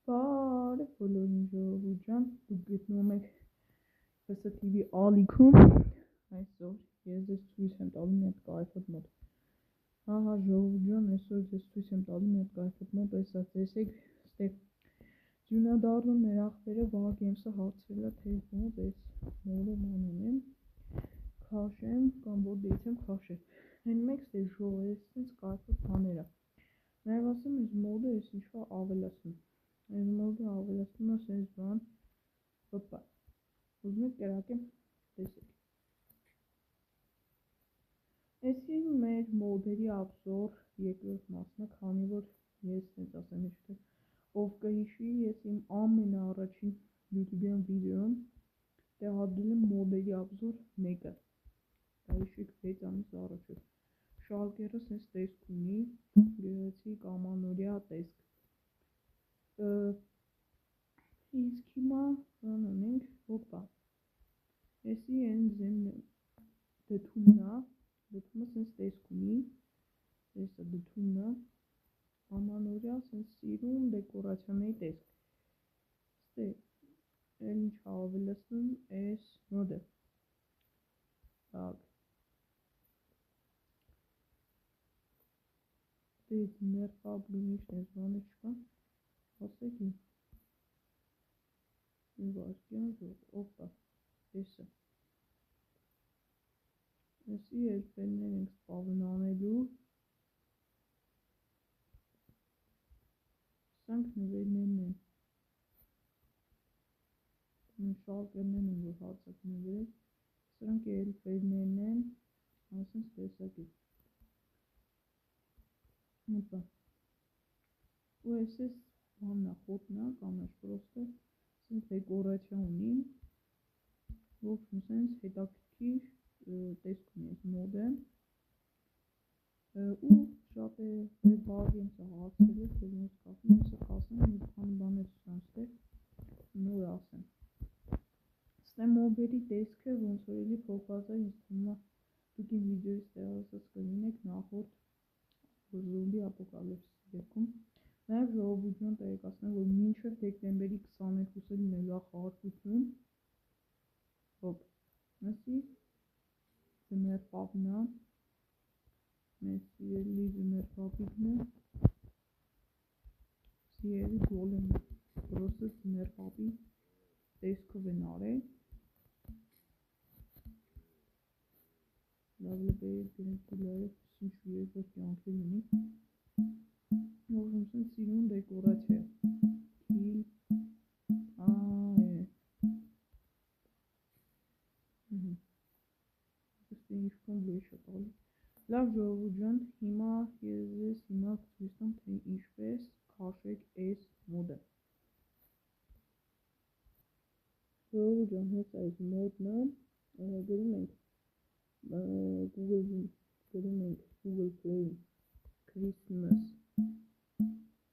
Բարև բոլորին ժողովուրդ ջան, դուք գտնվում եք FSTV ալիքում, այսօր ես ձեզ ցույց եմ տալու մի հատ կայֆոտ մոդ, հա ժողովուրդ ջան, այսօր ձեզ ցույց եմ տալու մի հատ կայֆոտ մոդ, այսա տեսեք, ստեղ ձյունադառնում մեր ախպերը Վագեմսը հարցրել է թե ոնց այս մոդը մանեմ եմ, քաշեմ կամ որ դեիցեմ քաշել, հեն մեկ ստեղ ժող է, այսինչ կայֆոտ բաներ է, նաև ասեմ այս մոդը ես ինչ-որ ավելացնում, այս մոդը ավելացնում է սենց բան, հոպա, ուզում եք կրակեմ, տեսեք, այսի մեր մոդերի ապսոր երկրորդ մասն է, քանի որ ես սենց ասեմ ինչ-որ, ով կհիշի, ես իմ ամենաառաջին YouTube-յան վիդեոն տեղադրել եմ մոդերի ապսոր մեկը, դա հիշեք 6 ամիս առաջ էր, շալկերը սենց տեսք ունի, գեղեցիկ ամանորյա տեսք, իսկ հիմա բան ունենք, հոպա, եսի են դթումն է սենց տեսք ունի, եսը դթումն է, ամանորյա սենց սիրուն դեկորացիաների տեսք, ստե, էլ ինչ ավելացնում ես մոդը, դեից մերխապ գնիշն ես բանը չկան, ասեք իմ, վարկյան ժոտ, օպա, եսը, եսի էլպերներ ենք սպավն անելու, սանք նվերներն են, շալկերներն են, որ հարցակն է վերել, սրանք էլպերներն են, ասենց տեսակի, հոպա, ու ես բաննա, խոտնա, կանաչ պրոստը, սենց դեկորացիա ունի, ողջում սենց հետաքրքիր տեսք ունի ես մոդը, ու շատ է Վագեմսը հարցրել է, թե ոնց կասեմ, եսը կասեմ, մի քանի բաներ չկան ստեղ, նոր ասեմ, ստե մոդերի տեսքը ոնց որ էլի փոխված է, ինձ թվում է, դուք իմ վիդեոից տեղասաց կլինեք նախորդ զոմբի ապոկալիպսիսի դեպքում, նաև ժողովուրդ ջան տեղեկացնեմ, որ մինչև դեկտեմբերի 22-ը լինելու է խաղարկություն, հոպ, ասի, ձմեռապապն է, մեր սիրելի ձմեռապապիկն է, սիրելի գոլեմը, պրոստը ձմեռապապի տեսքով են արել, լավլբերի գրենքուլարը ինչ-որ երկրորդ կյանքեր ունի, ողջում սենց սիրուն դեկորացիա, կիլ, ստե ինչ-կոն լույշ է տալի, լավ ժողովուրդ ջան, հիմա ես ձեզ հիմա ցույց տամ, թե ինչպես քաշեք այս մոդը, ժողովուրդ ջան, հենց այս մոդն է, գրում ենք Google-ում, գրում ենք Google Play Christmas,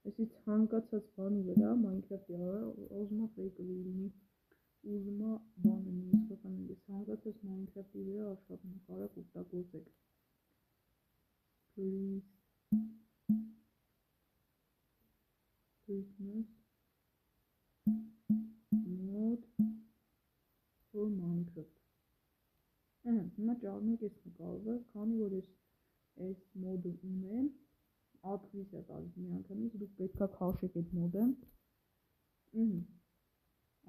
եսի ցանկացած բանի վրա, Minecraft-ի վրա, ուզումա ֆեյկը լինի, ուզումա բանը իսկական լինի, ցանկացած Minecraft-ի վրա աշխատում կարաք օգտագործեք, Christmas mod for Minecraft, հիմա ճարմեք ես նկարվը, քանի որ ես այս մոդը ունեմ, ակվիզ է տալիս մի անգամից, դուք պետքա քաշեք այդ մոդը,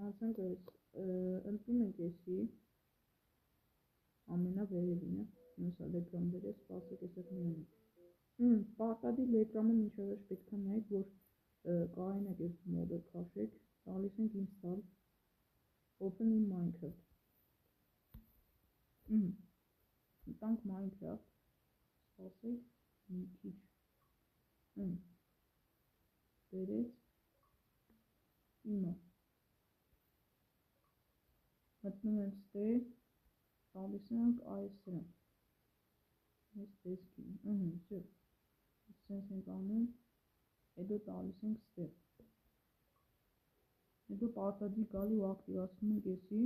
անցանք այս, ընտրում ենք եսի, ամենավերևինը, նոսա լեգրամ բերես, սպասեք ես էդ միանում, պարտադիր լեգրամը մինչև վերջ պետքա նայեք, որ կարենակ այս մոդը քաշեք, տալիս ենք install, open in Minecraft, տանք Minecraft, սպասեք մի քիչ, բերեց, հիմա, մտնում ենք ստեղ, տալիս ենք այս սրան, այս տեսքին, սյո, սենց ենք անում, հետո տալիս ենք ստեղ, հետո պարտադիր գալի ու ակտիվացնում ենք եսի,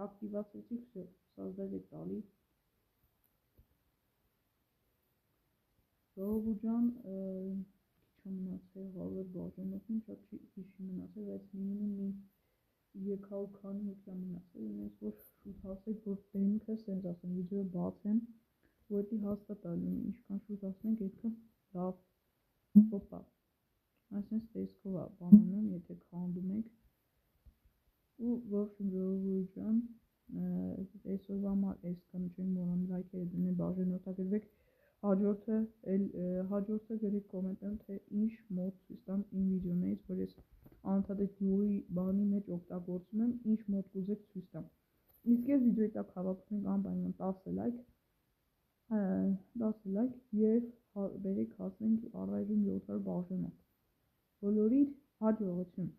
ակտիվացեցիք, սյո, սազդել եք տալի, Ժողովուրդ ջան, քիչ մնացել 100 բաժանորդին, շատ հիշի մնացել, բայց մինիմում մի 300 քանի հոգի մնացել, ինձ որ շուտ հասեք, որ դեմքը, սենց ասեմ, վիդեո բացեմ, որ դի հաստատ ալինի, ինչքան շուտ ասենք, այդքան լավ, հոպա, այսպես տեսքով է բանանում, եթե քանդում եք, ու ողջույն ժողովուրդ ջան, այսօրվա համար այսքան, չեմ մոռանում լայքերը դնել, բաժանորդագրվեք, հաջորդը գրեք կոմենտարում, թե ինչ մոդ ցույց տամ իմ վիդեոներից, որ ես անընդհատ այդ յուղի բանի մեջ օգտագործում եմ, ինչ մոդ կուզեք ցույց տամ։ Իսկ ես վիդեոյի տակ հավաքենք անպայման 10 լայք, 10 լայք եւ բերեք հասնենք առայժմ 700 բաժանորդ։ Բոլորիդ հաջողություն։